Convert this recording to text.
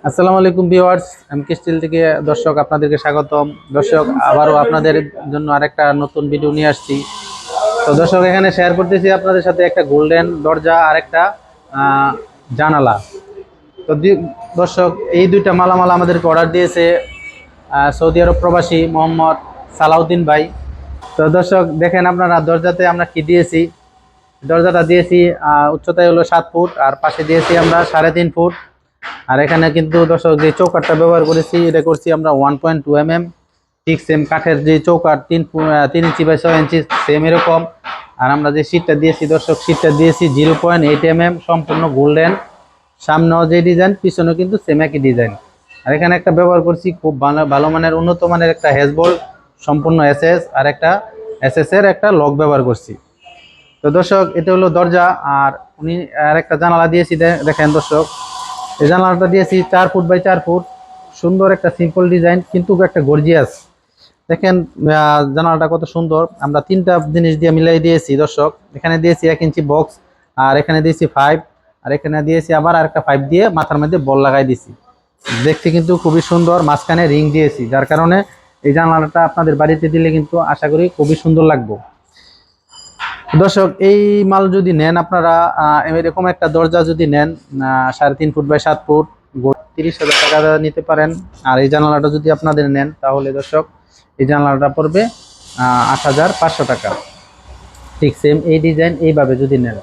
আসসালামু আলাইকুম ভিউয়ার্স, এমকে স্টিল থেকে দর্শক আপনাদেরকে স্বাগতম। দর্শক আবারও আপনাদের জন্য আরেকটা নতুন ভিডিও নিয়ে আসছি। তো দর্শক এখানে শেয়ার করতেছি আপনাদের সাথে একটা গোল্ডেন দরজা আর একটা জানালা। তো দর্শক এই দুইটা মালামাল আমাদেরকে অর্ডার দিয়েছে সৌদি আরব প্রবাসী মোহাম্মদ সালাউদ্দিন ভাই। তো দর্শক দেখেন আপনারা দরজাতে আমরা কি দিয়েছি। দরজাটা দিয়েছি উচ্চতায় হলো 7 ফুট আর পাশে দিয়েছি আমরা 3.5 ফুট। আর এখানে কিন্তু দর্শক যে চৌকাঠটা ব্যবহার করেছি এটা করছি আমরা 1.2 mm, ঠিক সেম কাঠের যে চৌকাঠ 3 ইঞ্চি বাই 6 ইঞ্চি সেম এরকম। আর আমরা যে শীটটা দিয়েছি দর্শক, শীটটা দিয়েছি 0.8 mm, সম্পূর্ণ গোল্ডেন। সামনেও যে ডিজাইন পিছনেও কিন্তু সেম একই ডিজাইন। আর এখানে একটা ব্যবহার করছি খুব ভালো মানের উন্নত মানের একটা হ্যাজবোল্ট সম্পূর্ণ এসএস আর একটা এসএস এর একটা লক ব্যবহার করছি। তো দর্শক এটা হলো দরজা। আর উনি আর একটা জানালা দিয়েছি, দেখেন দর্শক এই জানালাটা দিয়েছি 4 ফুট বাই 4 ফুট। সুন্দর একটা সিম্পল ডিজাইন কিন্তু একটা গর্জিয়াস। দেখেন জানালাটা কত সুন্দর। আমরা তিনটা জিনিস দিয়ে মিলাই দিয়েছি দর্শক। এখানে দিয়েছি 1 ইঞ্চি বক্স, আর এখানে দিয়েছি 5, আর এখানে দিয়েছি আবার আরেকটা 5 দিয়ে মাথার মধ্যে বল লাগাই দিয়েছি। দেখতে কিন্তু খুবই সুন্দর। মাঝখানে রিং দিয়েছি, যার কারণে এই জানালাটা আপনাদের বাড়িতে দিলে কিন্তু আশা করি খুবই সুন্দর লাগবে। দর্শক এই মাল যদি নেন আপনারা, এরকম একটা দরজা যদি নেন 3.5 ফুট বাই 7 ফুট, 30,000 টাকা নিতে পারেন। আর এই জানালাটা যদি আপনাদের নেন তাহলে দর্শক এই জানালাটা পড়বে 8,500 টাকা। ঠিক সেম এই ডিজাইন এইভাবে যদি নেন।